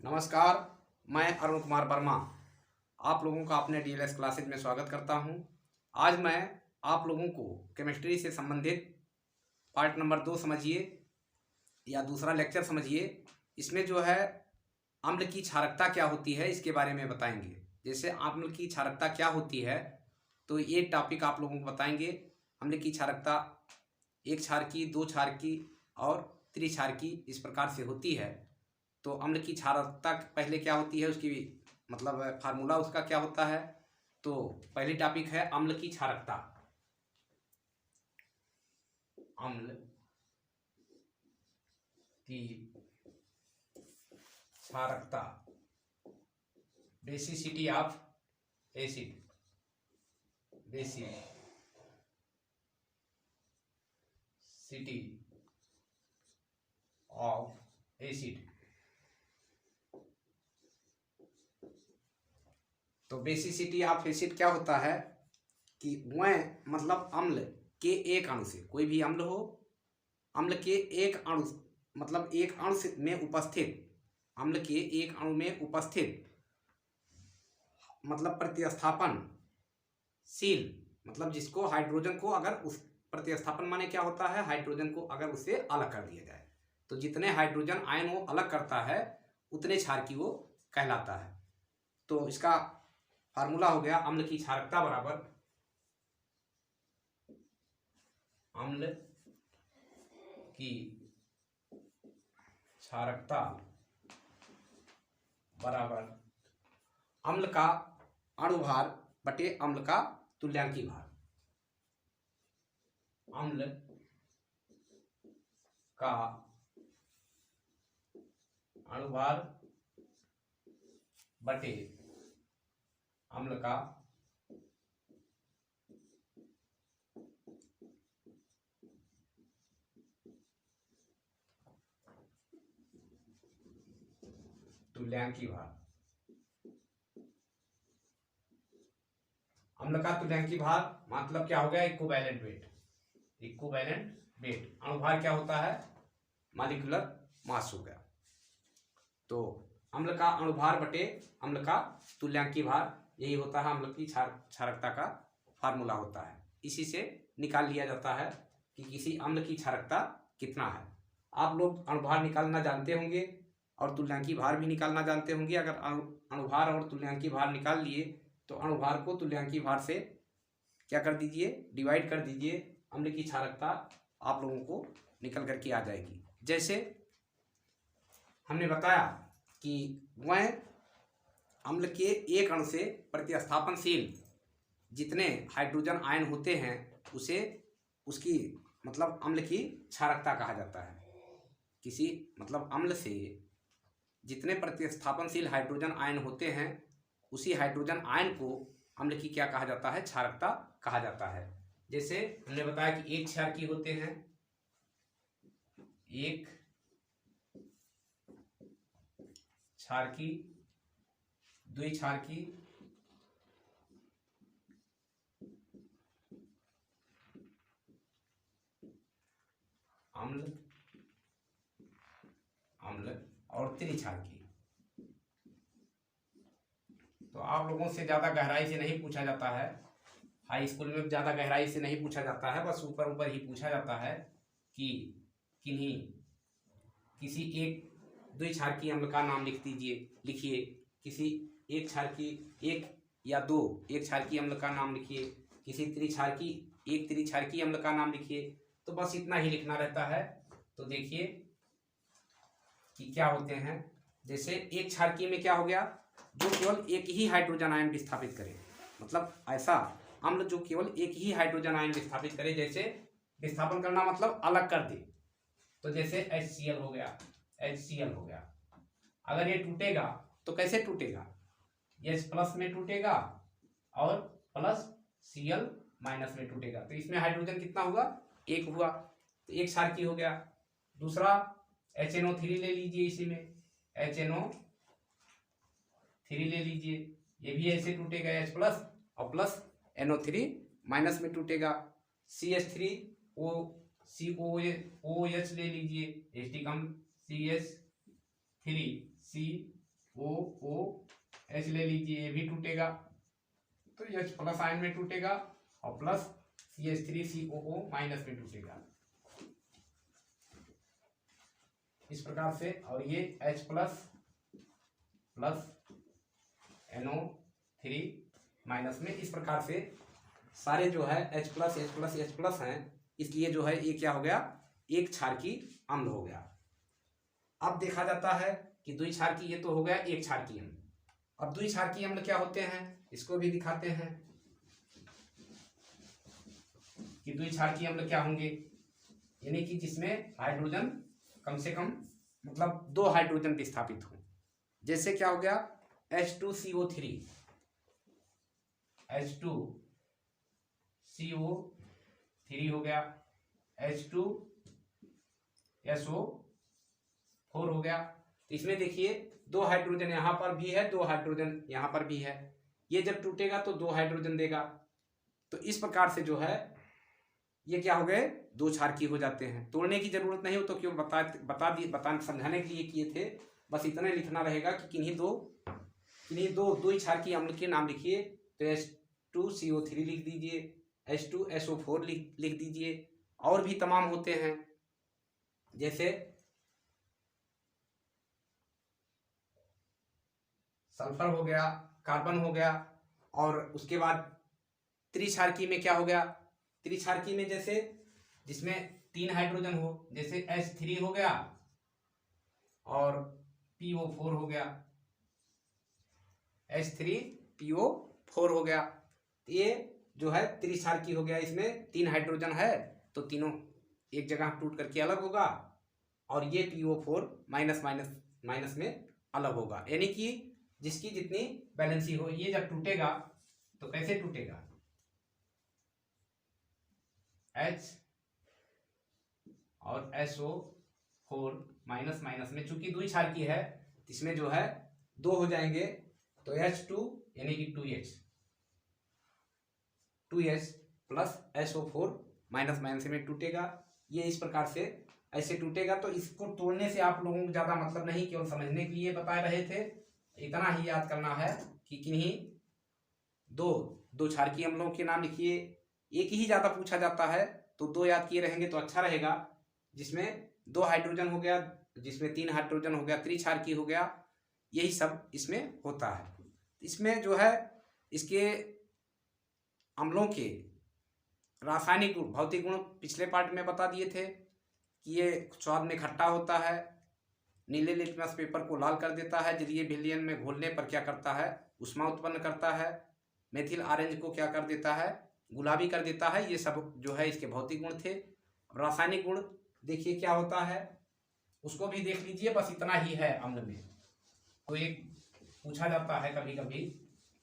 नमस्कार, मैं अरुण कुमार वर्मा आप लोगों का अपने डीएलएस क्लासेज में स्वागत करता हूं। आज मैं आप लोगों को केमिस्ट्री से संबंधित पार्ट नंबर 2 समझिए या दूसरा लेक्चर समझिए। इसमें जो है अम्ल की क्षारकता क्या होती है इसके बारे में बताएंगे। जैसे अम्ल की क्षारकता क्या होती है तो ये टॉपिक आप लोगों को बताएंगे। अम्ल की क्षारकता एक क्षार की, दो क्षार की और त्रिक्षार की इस प्रकार से होती है। तो अम्ल की क्षारकता पहले क्या होती है उसकी मतलब फार्मूला उसका क्या होता है। तो पहली टॉपिक है अम्ल की क्षारकता। अम्ल की क्षारकता, basicity of acid, basicity of acid. तो बेसिसिटी ऑफ एसिड क्या होता है कि वह मतलब अम्ल के एक अणु से, कोई भी अम्ल हो, अम्ल के एक अणु मतलब एक अणु में उपस्थित, अम्ल के एक अणु में उपस्थित मतलब प्रतिस्थापनशील, मतलब जिसको हाइड्रोजन को अगर उस प्रतिस्थापन माने क्या होता है, हाइड्रोजन को अगर उससे अलग कर दिया जाए तो जितने हाइड्रोजन आयन वो अलग करता है उतने क्षार की वो कहलाता है। तो इसका फार्मूला हो गया अम्ल की क्षारकता बराबर अम्ल की क्षारकता बराबर अम्ल का अणुभार बटे अम्ल का तुल्यांकी भार। अम्ल का अणुभार बटे अम्ल का तुल्यांकी भार। अम्ल का तुल्यांकी भार मतलब क्या हो गया, इक्विवेलेंट वेट। इक्विवेलेंट वेट, अणुभार क्या होता है, मॉलिक्यूलर मास हो गया। तो अम्ल का अणुभार बटे अम्ल का तुल्यांकी भार, यही होता है अम्ल की क्षारकता का फार्मूला होता है। इसी से निकाल लिया जाता है कि किसी अम्ल की क्षारकता कितना है। आप लोग अणुभार निकालना जानते होंगे और तुल्यांकी भार भी निकालना जानते होंगे। अगर अणुभार और तुल्यांकी भार निकाल लिए तो अणुभार को तुल्यांकी भार से क्या कर दीजिए, डिवाइड कर दीजिए। अम्ल की क्षारकता आप लोगों को निकल करके आ जाएगी। जैसे हमने बताया कि वह अम्ल के एक अणु से प्रतिस्थापनशील जितने हाइड्रोजन आयन होते हैं उसे उसकी मतलब अम्ल की क्षारकता कहा जाता है। किसी मतलब अम्ल से जितने प्रतिस्थापनशील हाइड्रोजन आयन होते हैं उसी हाइड्रोजन आयन को अम्ल की क्या कहा जाता है, क्षारकता कहा जाता है। जैसे हमने बताया कि एक क्षार की होते हैं, एक क्षार की, द्वि क्षार की, अम्ल अम्ल और त्रिक्षार की। तो आप लोगों से ज़्यादा गहराई से नहीं पूछा जाता है, हाई स्कूल में ज़्यादा गहराई से नहीं पूछा जाता है, बस ऊपर ऊपर ही पूछा जाता है कि किन्हीं किसी एक द्विक्षार की अम्ल का नाम लिख दीजिए, लिखिए। किसी एक क्षार की, एक या दो एक क्षार की अम्ल का नाम लिखिए। किसी त्रिक्षार की, एक त्रिक्षार की अम्ल का नाम लिखिए। तो बस इतना ही लिखना रहता है। तो देखिए कि क्या होते हैं। जैसे एक क्षार की में क्या हो गया, जो केवल एक ही हाइड्रोजन आयन विस्थापित करे, मतलब ऐसा अम्ल जो केवल एक ही हाइड्रोजन आयन विस्थापित करे। जैसे विस्थापन करना मतलब अलग कर दे, तो जैसे HCl हो गया, HCl हो गया। अगर ये टूटेगा तो कैसे टूटेगा, H प्लस में टूटेगा और प्लस Cl माइनस में टूटेगा। तो इसमें हाइड्रोजन कितना हुआ, एक हुआ। तो एक क्षार की हो गया। दूसरा HNO3 ले लीजिए, इसी में HNO3 ले लीजिए, ये भी ऐसे टूटेगा, H प्लस और प्लस NO3 माइनस में टूटेगा। CH3OCOOH ले लीजिए, H कम CH3C OH ले लीजिए, ये भी टूटेगा तो H प्लस आयन में टूटेगा और प्लस CH3COO माइनस में टूटेगा इस प्रकार से। और ये H plus plus NO3 minus में, इस प्रकार से सारे जो है H plus H plus H plus हैं, इसलिए जो है ये क्या हो गया, एक क्षारकीय अम्ल हो गया। अब देखा जाता है कि द्विक्षारकीय, ये तो हो गया एक क्षारकीय अम्ल। अब द्विक्षारकीय अम्ल क्या होते हैं, इसको भी दिखाते हैं कि द्विक्षारकीय अम्ल क्या होंगे, यानी कि जिसमें हाइड्रोजन कम से कम मतलब 2 हाइड्रोजन विस्थापित हो। जैसे क्या हो गया H2CO3 H2CO3 हो गया, H2SO4 हो गया। तो इसमें देखिए 2 हाइड्रोजन यहाँ पर भी है, 2 हाइड्रोजन यहाँ पर भी है। ये जब टूटेगा तो 2 हाइड्रोजन देगा। तो इस प्रकार से जो है ये क्या हो गए, 2 क्षारकीय हो जाते हैं। तोड़ने की जरूरत नहीं हो, तो केवल बता समझाने के लिए किए थे। बस इतना लिखना रहेगा कि किन्हीं दो क्षारकीय अम्ल के नाम लिखिए। तो H2CO3 लिख दीजिए, H2SO4 लिख दीजिए, और भी तमाम होते हैं जैसे सल्फर हो गया, कार्बन हो गया। और उसके बाद त्रिक्षारकीय में क्या हो गया, त्रिक्षारकीय में जैसे जिसमें 3 हाइड्रोजन हो, जैसे H3 हो गया और PO4 हो गया, H3PO4 हो गया। ये जो है त्रिक्षारकीय हो गया, इसमें 3 हाइड्रोजन है तो तीनों एक जगह टूट करके अलग होगा, और ये PO4 माइनस माइनस माइनस में अलग होगा, यानी कि जिसकी जितनी बैलेंसी हो। ये जब टूटेगा तो कैसे टूटेगा, H और SO4 माइनस माइनस में, चूंकि द्विक्षारकीय है इसमें जो है 2 हो जाएंगे, तो H2 यानी कि 2H plus SO4 minus minus में टूटेगा। ये इस प्रकार से ऐसे टूटेगा। तो इसको तोड़ने से आप लोगों को ज्यादा मतलब नहीं, केवल समझने के लिए बता रहे थे। इतना ही याद करना है कि किन्हीं दो क्षारकीय अम्लों के नाम लिखिए। एक ही ज्यादा पूछा जाता है तो 2 याद किए रहेंगे तो अच्छा रहेगा। जिसमें 2 हाइड्रोजन हो गया, जिसमें 3 हाइड्रोजन हो गया, त्रिक्षारकीय हो गया, यही सब इसमें होता है। इसमें जो है इसके अम्लों के रासायनिक गुण, भौतिक गुण पिछले पार्ट में बता दिए थे कि ये स्वाद में खट्टा होता है, नीले लिटमस पेपर को लाल कर देता है, जलीय विलयन में घोलने पर क्या करता है, ऊष्मा उत्पन्न करता है, मेथिल ऑरेंज को क्या कर देता है, गुलाबी कर देता है। ये सब जो है इसके भौतिक गुण थे। रासायनिक गुण देखिए क्या होता है, उसको भी देख लीजिए, बस इतना ही है अम्ल में। तो एक पूछा जाता है कभी कभी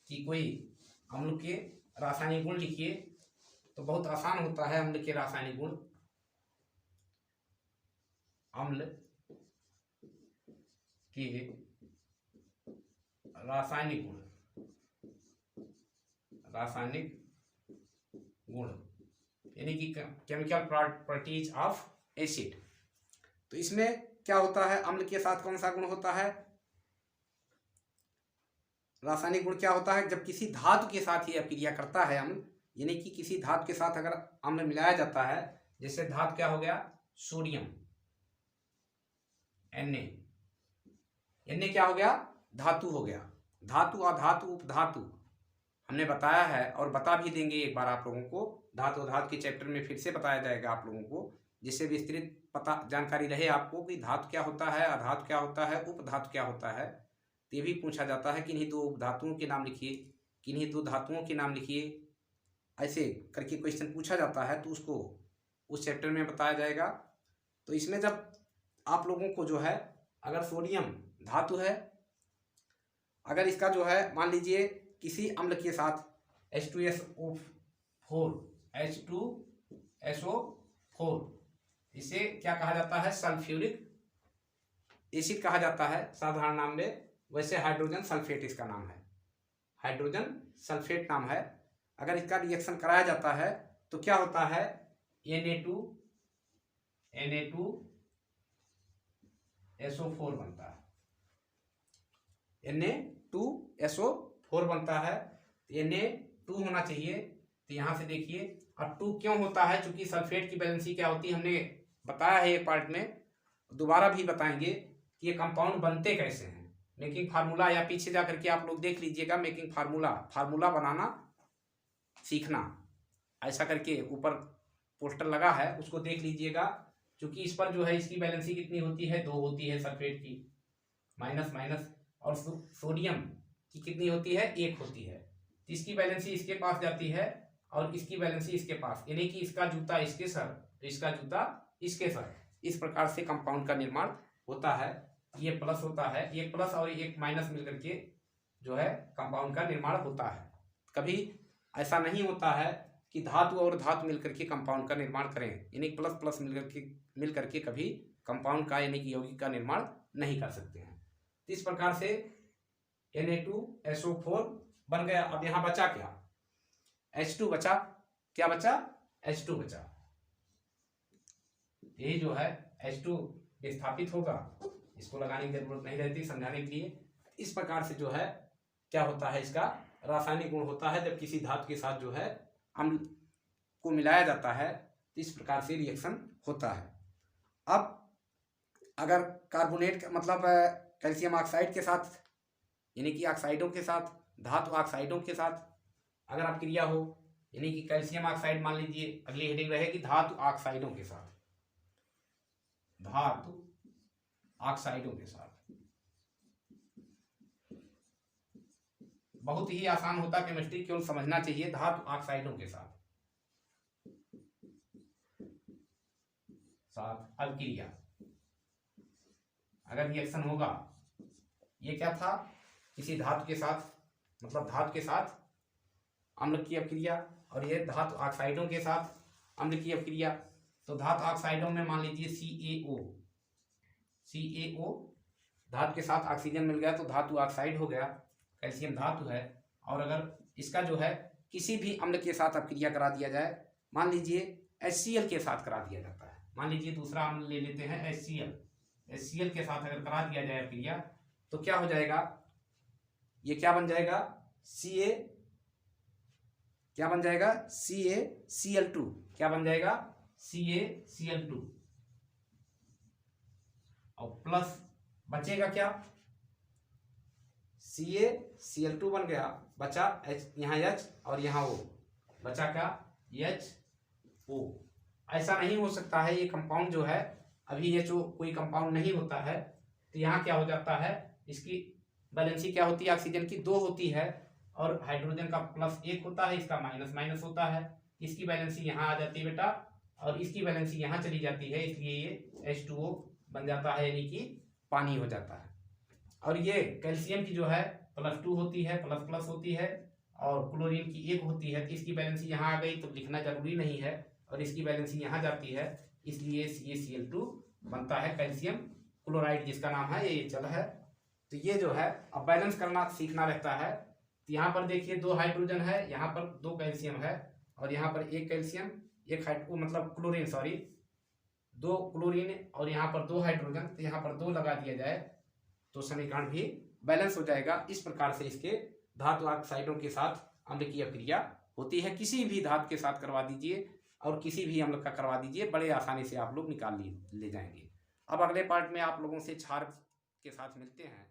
कि कोई अम्ल के रासायनिक गुण लिखिए, तो बहुत आसान होता है अम्ल के रासायनिक गुण। अम्ल के रासायनिक गुण, रासायनिक गुण यानी कि केमिकल प्रॉपर्टीज ऑफ एसिड। तो इसमें क्या होता है, अम्ल के साथ कौन सा गुण होता है, रासायनिक गुण क्या होता है, जब किसी धातु के साथ ये क्रिया करता है अम्ल, यानी कि किसी धातु के साथ अगर अम्ल मिलाया जाता है, जैसे धातु क्या हो गया, सोडियम Na क्या हो गया, धातु हो गया। धातु अधातु उपधातु हमने बताया है और बता भी देंगे एक बार आप लोगों को। धातु धातु के चैप्टर में फिर से बताया जाएगा आप लोगों को, जिससे विस्तृत पता जानकारी रहे आपको कि धातु क्या होता है, अधातु क्या होता है, उपधातु क्या होता है। तो ये भी पूछा जाता है, किन्हीं 2 उपधातुओं के नाम लिखिए, किन्हीं 2 धातुओं के नाम लिखिए, ऐसे करके क्वेश्चन पूछा जाता है, तो उसको उस चैप्टर में बताया जाएगा। तो इसमें जब आप लोगों को जो है, अगर सोडियम धातु है, अगर इसका जो है मान लीजिए किसी अम्ल के साथ H2SO4 इसे क्या कहा जाता है, सल्फ्यूरिक एसिड कहा जाता है साधारण नाम में। वैसे हाइड्रोजन सल्फेट इसका नाम है, हाइड्रोजन सल्फेट नाम है। अगर इसका रिएक्शन कराया जाता है तो क्या होता है, Na2SO4 बनता है। Na2SO4 बनता है। Na2 होना चाहिए। तो यहाँ से देखिए, और 2 क्यों होता है, चूंकि सल्फेट की वैलेंसी क्या होती है हमने बताया है एक पार्ट में, दोबारा भी बताएंगे कि ये कंपाउंड बनते कैसे हैं। मेकिंग फार्मूला या पीछे जा करके आप लोग देख लीजिएगा, मेकिंग फार्मूला बनाना सीखना, ऐसा करके ऊपर पोस्टर लगा है, उसको देख लीजिएगा। क्योंकि इस पर जो है इसकी वैलेंसी कितनी होती है, 2 होती है सल्फेट की, माइनस माइनस, और सोडियम की कितनी होती है, 1 होती है। तो इसकी वैलेंसी इसके पास जाती है और इसकी वैलेंसी इसके पास, यानी कि इसका जूता इसके सर, तो इसका जूता इसके सर। इस प्रकार से कंपाउंड का निर्माण होता है। ये प्लस होता है, एक प्लस और एक माइनस मिलकर के जो है कंपाउंड का निर्माण होता है। कभी ऐसा नहीं होता है कि धातु और धातु मिलकर के कंपाउंड का निर्माण करें, यानी प्लस प्लस मिलकर के कभी कंपाउंड का यानी कि यौगिक का निर्माण नहीं कर सकते हैं। तो इस प्रकार से Na2SO4 बन गया। अब यहाँ बचा क्या, H2 बचा। क्या बचा, H2 बचा। यही जो है H2 विस्थापित होगा, इसको लगाने की जरूरत नहीं रहती समझाने के लिए। इस प्रकार से जो है क्या होता है, इसका रासायनिक गुण होता है। जब किसी धातु के साथ जो है अम्ल को मिलाया जाता है तो इस प्रकार से रिएक्शन होता है। अब अगर कार्बोनेट मतलब कैल्शियम ऑक्साइड के साथ, यानी कि ऑक्साइडों के साथ, धातु ऑक्साइडों के साथ अगर आप क्रिया हो, यानी कि कैल्शियम ऑक्साइड मान लीजिए, अगली हेडिंग रहेगी धातु ऑक्साइडों के साथ, धातु ऑक्साइडों के साथ। बहुत ही आसान होता केमिस्ट्री, केवल समझना चाहिए। धातु ऑक्साइडों के साथ अब क्रिया अगर रिएक्शन होगा, ये क्या था, किसी धातु के साथ, मतलब धातु के साथ अम्ल की अपक्रिया, और ये धातु ऑक्साइडों के साथ अम्ल की अपक्रिया। तो धातु ऑक्साइडों में मान लीजिए CaO धातु के साथ ऑक्सीजन मिल गया तो धातु ऑक्साइड हो गया, कैल्शियम धातु है। और अगर इसका जो है किसी भी अम्ल के साथ अपक्रिया करा दिया जाए, मान लीजिए HCl के साथ करा दिया जाता है, मान लीजिए दूसरा अम्ल ले लेते हैं HCl के साथ अगर करा दिया जाए अपक्रिया, तो क्या हो जाएगा, ये क्या बन जाएगा, क्या बन जाएगा, CaCl2। क्या बन जाएगा, CaCl2, और प्लस बचेगा क्या, CaCl2 बन गया, बचा H, यहाँ H और यहाँ O, बचा क्या, HO। ऐसा नहीं हो सकता है, ये कंपाउंड जो है अभी HO कोई कंपाउंड नहीं होता है। तो यहाँ क्या हो जाता है, इसकी वैलेंसी क्या होती है, ऑक्सीजन की 2 होती है और हाइड्रोजन का +1 होता है, इसका माइनस माइनस होता है। इसकी वैलेंसी यहाँ आ जाती है बेटा, और इसकी वैलेंसी यहाँ चली जाती है, इसलिए ये H2O बन जाता है, यानी कि पानी हो जाता है। और ये कैल्शियम की जो है +2 होती है, प्लस होती है, और क्लोरीन की 1 होती है। तो इसकी वैलेंसी यहाँ आ गई तो लिखना जरूरी नहीं है, और इसकी वैलेंसी यहाँ जाती है, इसलिए CaCl2 बनता है कैल्शियम क्लोराइड, जिसका नाम है, ये जल है। तो ये जो है अब बैलेंस करना सीखना रहता है। तो यहाँ पर देखिए 2 हाइड्रोजन है, यहाँ पर 2 कैल्शियम है, और यहाँ पर 1 कैल्शियम, 1 मतलब क्लोरीन, सॉरी 2 क्लोरीन, और यहाँ पर 2 हाइड्रोजन, तो यहाँ पर 2 लगा दिया जाए तो समीकरण भी बैलेंस हो जाएगा। इस प्रकार से इसके धातु ऑक्साइडों के साथ अम्ल की अपक्रिया होती है। किसी भी धातु के साथ करवा दीजिए और किसी भी अम्ल का करवा दीजिए, बड़े आसानी से आप लोग निकाल ले जाएंगे। अब अगले पार्ट में आप लोगों से क्षार के साथ मिलते हैं।